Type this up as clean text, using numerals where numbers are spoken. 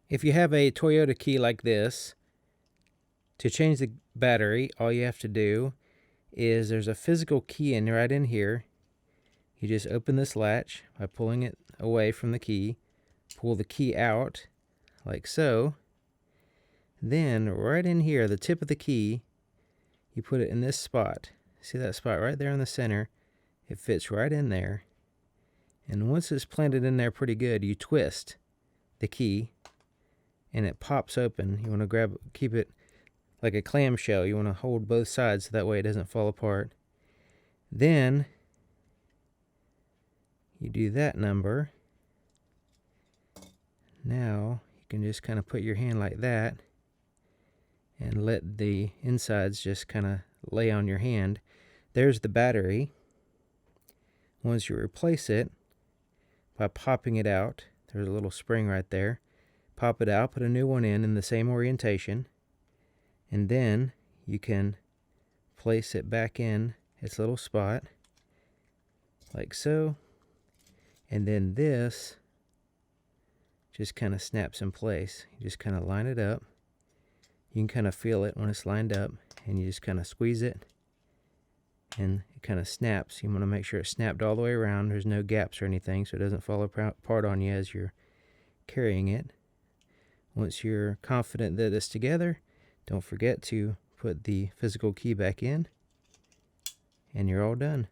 If you have a Toyota key like this, to change the battery, all you have to do is there's a physical key in right in here. You just open this latch by pulling it away from the key, pull the key out like so. Then right in here, the tip of the key, you put it in this spot. See that spot right there in the center? It fits right in there. And once it's planted in there pretty good, you twist the key and it pops open. You want to keep it like a clamshell. You want to hold both sides so that way it doesn't fall apart. Then you do that number. Now you can just kind of put your hand like that and let the insides just kind of lay on your hand. There's the battery. Once you replace it by popping it out, there's a little spring right there. Pop it out, put a new one in the same orientation, and then you can place it back in its little spot like so, and then this just kind of snaps in place. You just kind of line it up. You can kind of feel it when it's lined up, and you just kind of squeeze it and it kind of snaps. You want to make sure it's snapped all the way around. There's no gaps or anything, so it doesn't fall apart on you as you're carrying it. Once you're confident that it's together, don't forget to put the physical key back in, and you're all done.